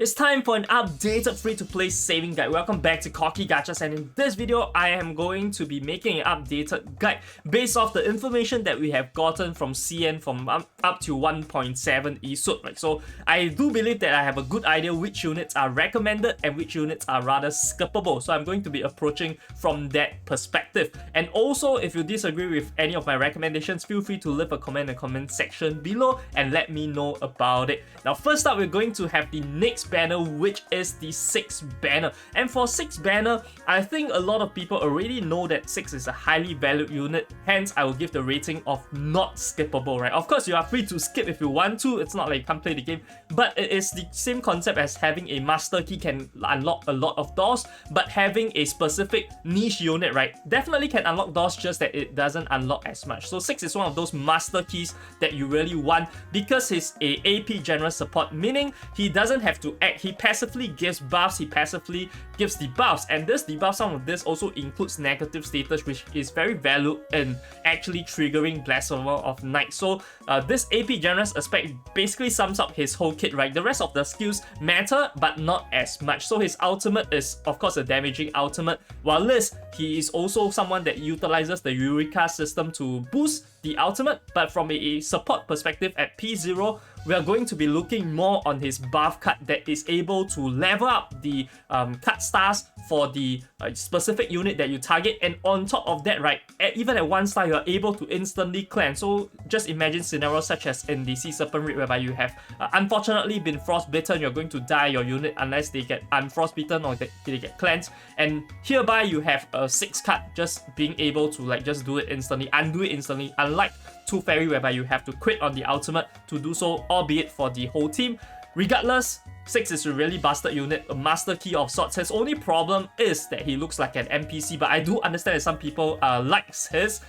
It's time for an updated free-to-play saving guide. Welcome back to Cocky Gachas, and in this video, I am going to be making an updated guide based off the information that we have gotten from CN from up to 1.7 Isolde. Right? So I do believe that I have a good idea which units are recommended and which units are rather skippable. So I'm going to be approaching from that perspective. And also, if you disagree with any of my recommendations, feel free to leave a comment in the comment section below and let me know about it. Now, first up, we're going to have the next banner, which is the 6 banner. And for 6 banner, I think a lot of people already know that 6 is a highly valued unit, hence I will give the rating of not skippable, right? Of course, you are free to skip if you want to, it's not like you can't play the game, but it is the same concept as having a master key can unlock a lot of doors, but having a specific niche unit, right, definitely can unlock doors, just that it doesn't unlock as much. So 6 is one of those master keys that you really want because he's a AP generous support, meaning he doesn't have to act, he passively gives buffs, he passively gives debuffs, and this debuff, some of this also includes negative status, which is very valued in actually triggering Blasphemer of Night. So this AP generous aspect basically sums up his whole kit, right? The rest of the skills matter, but not as much. So his ultimate is, of course, a damaging ultimate, while this, he is also someone that utilizes the Eureka system to boost the ultimate, but from a support perspective at P0, we are going to be looking more on his buff card that is able to level up the card stars for the specific unit that you target, and on top of that, right, even at 1 star, you are able to instantly cleanse. So just imagine scenarios such as in the Sea Serpent Raid, whereby you have unfortunately been frostbitten, you're going to die your unit unless they get unfrostbitten or they get cleansed, and hereby you have a 6 card just being able to like just do it instantly, undo it instantly, unlike 2 Fairy whereby you have to quit on the ultimate to do so, albeit for the whole team. Regardless, 6 is a really busted unit, a master key of sorts. His only problem is that he looks like an NPC, but I do understand that some people likes his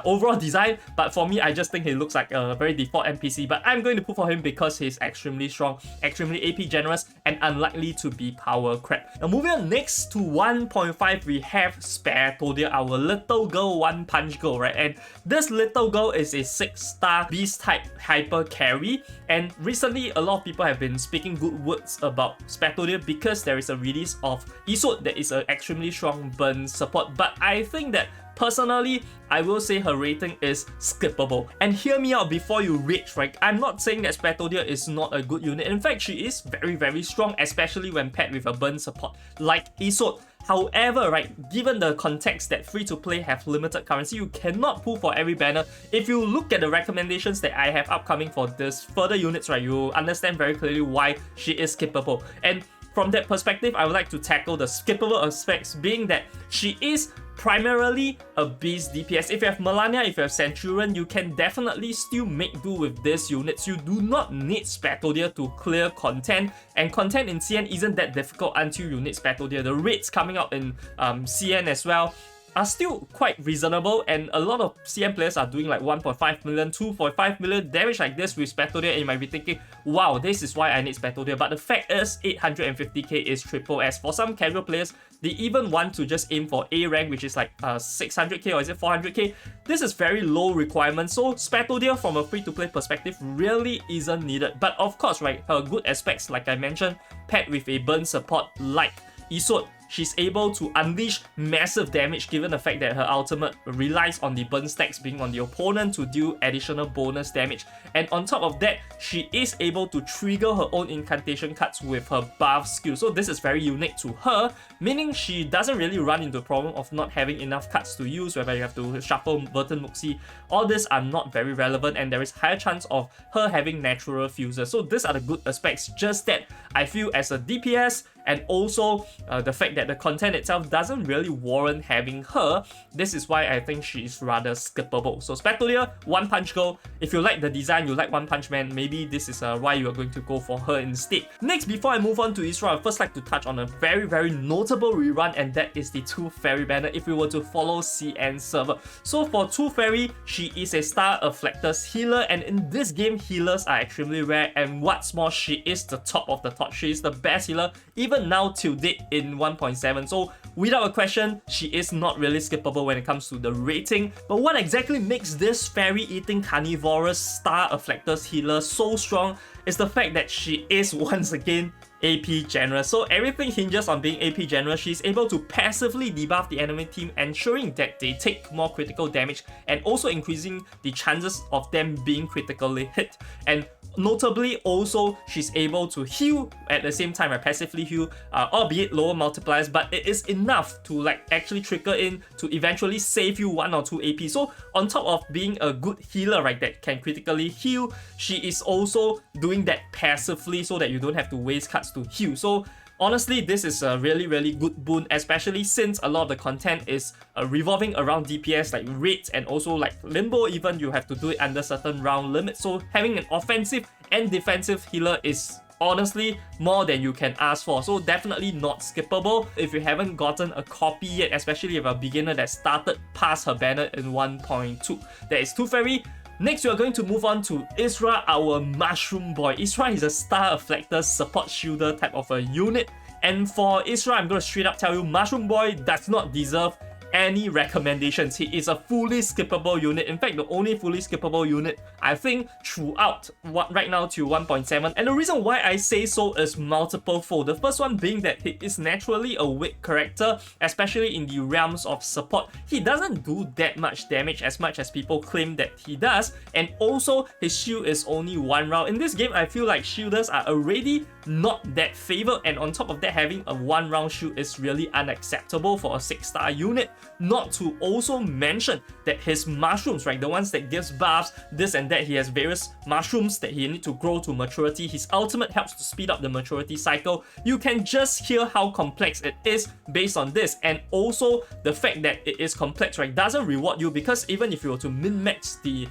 overall design, but for me, I just think he looks like a very default NPC, but I'm going to put for him because he's extremely strong, extremely AP generous, and unlikely to be power crap. Now moving on next to 1.5, we have Spathodea, our little girl, one punch girl, right? And this little girl is a 6-star beast type hyper carry, and recently a lot of people have been speaking good words about Spathodea because there is a release of Isolde that is an extremely strong burn support, but I think that personally, I will say her rating is skippable. And hear me out before you rage, right? I'm not saying that Spathodea is not a good unit. In fact, she is very, very strong, especially when paired with a burn support like Isolde. However, right, given the context that free-to-play have limited currency, you cannot pull for every banner. If you look at the recommendations that I have upcoming for this further units, right, you understand very clearly why she is skippable. And from that perspective, I would like to tackle the skippable aspects, being that she is primarily a beast DPS. If you have Melania, if you have Centurion, you can definitely still make do with these units. You do not need Spathodea to clear content, and content in CN isn't that difficult until you need Spathodea. The rates coming out in CN as well are still quite reasonable, and a lot of CM players are doing like 1.5 million, 2.5 million damage like this with Spathodea, and you might be thinking, wow, this is why I need Spathodea. But the fact is, 850k is triple S. For some casual players, they even want to just aim for A rank, which is like 600k or is it 400k? This is very low requirement, so Spathodea from a free-to-play perspective really isn't needed. But of course, right, her good aspects, like I mentioned, paired with a burn support like Isolde, she's able to unleash massive damage given the fact that her ultimate relies on the burn stacks being on the opponent to deal additional bonus damage. And on top of that, she is able to trigger her own incantation cards with her buff skill. So this is very unique to her, meaning she doesn't really run into the problem of not having enough cards to use, whereby you have to shuffle Verton Muxi. All these are not very relevant, and there is higher chance of her having natural fuses. So these are the good aspects, just that I feel as a DPS, and also the fact that the content itself doesn't really warrant having her, this is why I think she's rather skippable. So Spathodea, one punch girl. If you like the design, you like One Punch Man, maybe this is why you are going to go for her instead. Next, before I move on to Ezra, I'd first like to touch on a very, very notable rerun, and that is the 2 Fairy banner if we were to follow CN server. So for 2 Fairy, she is a Star Afflectus healer, and in this game, healers are extremely rare, and what's more, she is the top of the top. She is the best healer, even now till date in 1.7. So without a question, she is not really skippable when it comes to the rating. But what exactly makes this fairy-eating carnivorous Star Afflectus healer so strong is the fact that she is once again AP generous. So everything hinges on being AP generous. She's able to passively debuff the enemy team, ensuring that they take more critical damage and also increasing the chances of them being critically hit. And notably also, she's able to heal at the same time, passively heal, albeit lower multipliers, but it is enough to like actually trigger in to eventually save you 1 or 2 AP. So on top of being a good healer, right, that can critically heal, she is also doing that passively so that you don't have to waste cards to heal. So honestly, this is a really good boon, especially since a lot of the content is revolving around DPS like raids and also like limbo. Even you have to do it under certain round limits. So having an offensive and defensive healer is honestly more than you can ask for. So definitely not skippable if you haven't gotten a copy yet, especially if you're a beginner that started past her banner in 1.2. That is 2 fairy. Next, we are going to move on to Ezra, our mushroom boy. Ezra is a star afflictor support shielder type of a unit. And for Ezra, I'm going to straight up tell you, mushroom boy does not deserve any recommendations. He is a fully skippable unit. In fact, the only fully skippable unit I think throughout right now to 1.7. And the reason why I say so is multiple fold. The first one being that he is naturally a weak character, especially in the realms of support. He doesn't do that much damage as much as people claim that he does, and also his shield is only 1 round. In this game, I feel like shielders are already not that favored, and on top of that, having a 1 round shield is really unacceptable for a 6-star unit. Not to also mention that his mushrooms, right, the ones that gives buffs, this and that, he has various mushrooms that he needs to grow to maturity. His ultimate helps to speed up the maturity cycle. You can just hear how complex it is based on this, and also the fact that it is complex, right, doesn't reward you, because even if you were to min-max the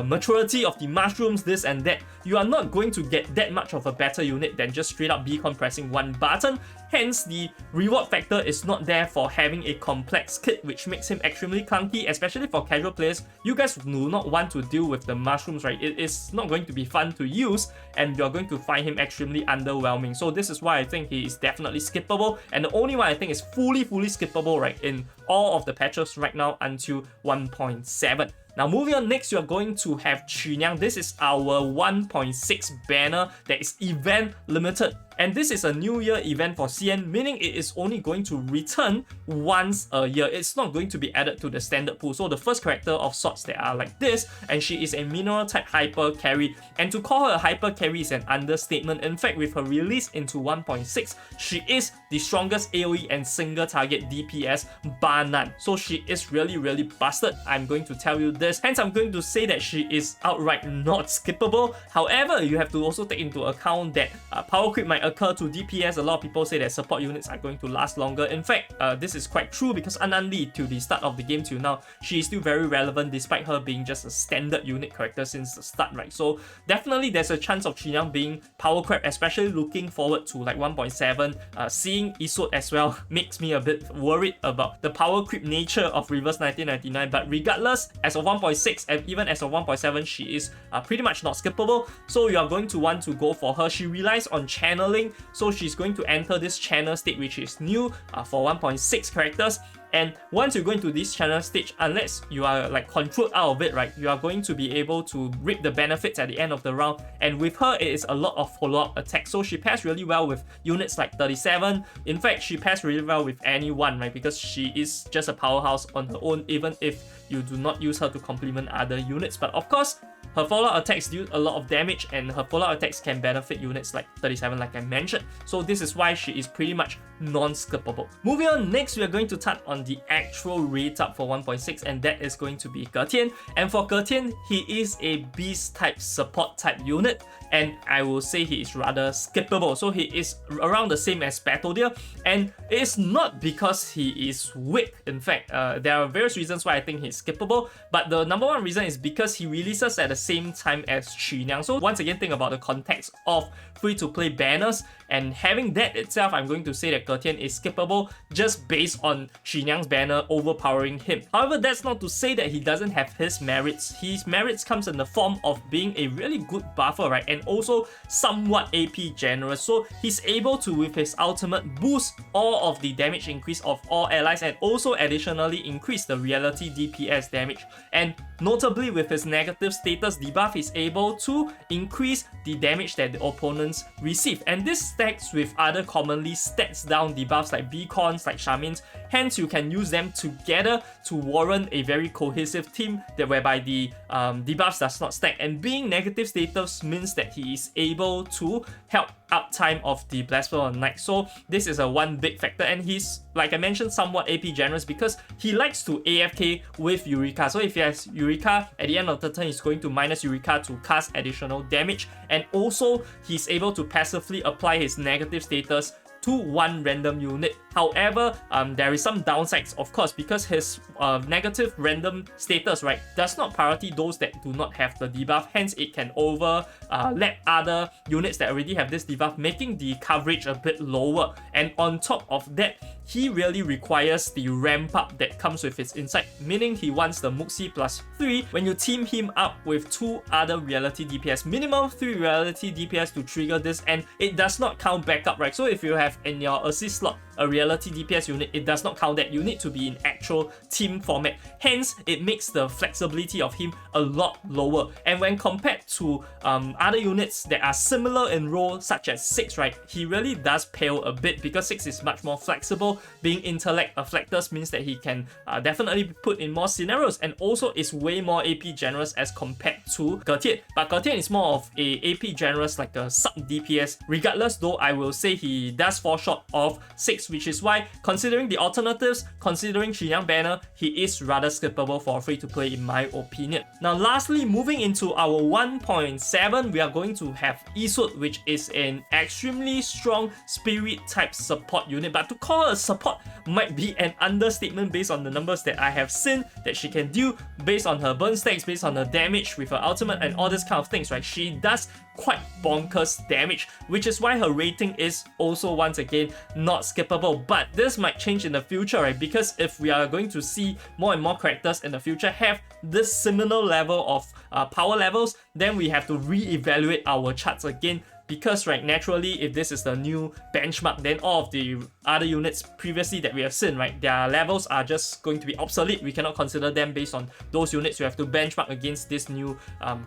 maturity of the mushrooms, this and that, you are not going to get that much of a better unit than just straight up beacon pressing 1 button. Hence, the reward factor is not there for having a complex kit, which makes him extremely clunky, especially for casual players. You guys do not want to deal with the mushrooms, right? It is not going to be fun to use, and you're going to find him extremely underwhelming. So this is why I think he is definitely skippable, and the only one I think is fully skippable, right, in all of the patches right now until 1.7. Now moving on, next you are going to have Niang. This is our 1.6 banner that is event limited. And this is a new year event for CN, meaning it is only going to return once a year. It's not going to be added to the standard pool. So the first character of sorts that are like this, and she is a mineral type hyper carry. And to call her a hyper carry is an understatement. In fact, with her release into 1.6, she is the strongest AoE and single target DPS bar none. So she is really busted. I'm going to tell you this. Hence, I'm going to say that she is outright not skippable. However, you have to also take into account that power creep might occur to DPS. A lot of people say that support units are going to last longer. In fact, this is quite true, because Anandi, to the start of the game till now, she is still very relevant despite her being just a standard unit character since the start, right? So definitely there's a chance of Niang being power crept, especially looking forward to like 1.7. Seeing Isolde as well makes me a bit worried about the power creep nature of Reverse 1999, but regardless, as of 1.6 and even as of 1.7, she is pretty much not skippable. So you are going to want to go for her. She relies on channeling, so she's going to enter this channel state, which is new for 1.6 characters. And once you go into this channel stage, unless you are like controlled out of it, right, you are going to be able to reap the benefits at the end of the round. And with her, it is a lot of follow-up attacks. So she pairs really well with units like 37. In fact, she pairs really well with anyone, right, because she is just a powerhouse on her own, even if you do not use her to complement other units. But of course, her follow-up attacks do a lot of damage, and her follow-up attacks can benefit units like 37, like I mentioned. So this is why she is pretty much non-skippable. Moving on, next we are going to touch on the actual rate up for 1.6, and that is going to be Ge Tian. And for Ge Tian, he is a beast type support type unit, and I will say he is rather skippable. So he is around the same as Spathodea, and it is not because he is weak. In fact, there are various reasons why I think he's skippable, but the number one reason is because he releases at the same time as Niang. So once again, think about the context of free-to-play banners, and having that itself, I'm going to say that Ge Tian is skippable just based on Niang's banner overpowering him. However, that's not to say that he doesn't have his merits. His merits comes in the form of being a really good buffer, right, and also somewhat AP generous. So he's able to, with his ultimate, boost all of the damage increase of all allies, and also additionally increase the reality DPS damage. And notably, with his negative status debuff, he's able to increase the damage that the opponents receive. And this stacks with other commonly stacks down debuffs like beacons, like Charmaine's. Hence, you can use them together to warrant a very cohesive team that whereby the debuffs does not stack. And being negative status means that he is able to help uptime of the Blasphemer Knight. So this is a one big factor, and he's, like I mentioned, somewhat AP generous because he likes to AFK with Eureka. So if he has Eureka, at the end of the turn, he's going to minus Eureka to cast additional damage, and also he's able to passively apply his negative status to one random unit. However, there is some downsides, of course, because his negative random status, right, does not priority those that do not have the debuff. Hence, it can overlap other units that already have this debuff, making the coverage a bit lower. And on top of that, he really requires the ramp up that comes with his insight, meaning he wants the Muxi +3 when you team him up with 2 other reality DPS, minimum 3 reality DPS to trigger this, and it does not count backup, right? So if you have in your assist slot a reality DPS unit, it does not count that. You need to be in actual team format. Hence, it makes the flexibility of him a lot lower. And when compared to other units that are similar in role, such as 6, right, he really does pale a bit because 6 is much more flexible. Being intellect afflectors means that he can definitely be put in more scenarios, and also is way more AP generous as compared to Ge Tian. But Ge Tian is more of a AP generous, like a sub DPS. Regardless, though, I will say he does fall short of 6, which is why, considering the alternatives, considering Niang banner, he is rather skippable for free to play in my opinion. Now lastly, moving into our 1.7, we are going to have Isolde, which is an extremely strong spirit type support unit, but to call her a support might be an understatement based on the numbers that I have seen that she can do, based on her burn stacks, based on her damage with her ultimate and all these kind of things, right? She does quite bonkers damage, which is why her rating is also once again not skippable. But this might change in the future, right? Because if we are going to see more and more characters in the future have this similar level of power levels, then we have to re-evaluate our charts again. Because, right, naturally, if this is the new benchmark, then all of the other units previously that we have seen, right, their levels are just going to be obsolete. We cannot consider them based on those units. You have to benchmark against this new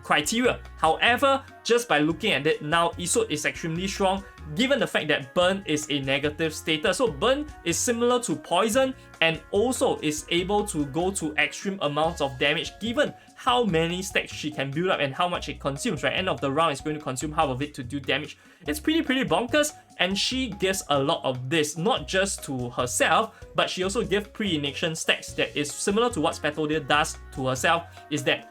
criteria. However, just by looking at it now, Isolde is extremely strong, given the fact that burn is a negative status. So burn is similar to poison and also is able to go to extreme amounts of damage given how many stacks she can build up and how much it consumes, right? End of the round is going to consume half of it to do damage. It's pretty bonkers, and she gives a lot of this, not just to herself, but she also gives pre-ignition stacks that is similar to what Spathodea does to herself, is that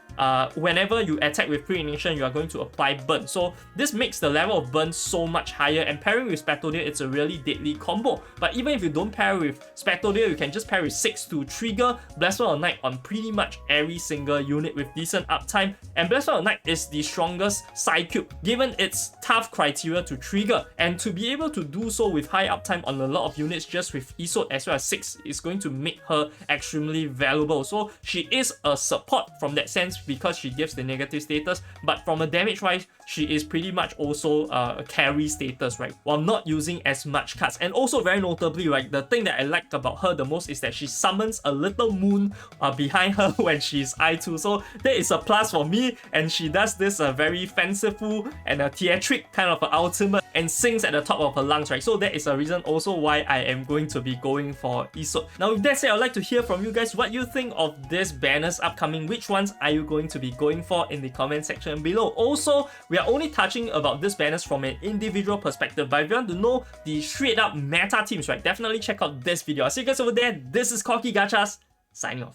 whenever you attack with pre-ignition, you are going to apply burn. So this makes the level of burn so much higher, and pairing with Spathodea, it's a really deadly combo. But even if you don't pair with Spathodea, you can just pair with 6 to trigger Blasphemer Knight on pretty much every single unit with decent uptime. And Blasphemer Knight is the strongest side cube, given its tough criteria to trigger. And to be able to do so with high uptime on a lot of units just with Isolde as well as 6 is going to make her extremely valuable. So she is a support from that sense because she gives the negative status, but from a damage wise, she is pretty much also a carry status, right, while not using as much cards. And also very notably, right, the thing that I like about her the most is that she summons a little moon behind her when she's I2, so that is a plus for me. And she does this very fanciful and a theatric kind of ultimate and sings at the top of her lungs, right? So that is a reason also why I am going to be going for Isolde. Now with that said, I'd like to hear from you guys what you think of this banners upcoming. Which ones are you going to be going for in the comment section below? Also, we are only touching about this banners from an individual perspective, but if you want to know the straight up meta teams, right, definitely check out this video. I'll see you guys over there. This is Corky Gachas, signing off.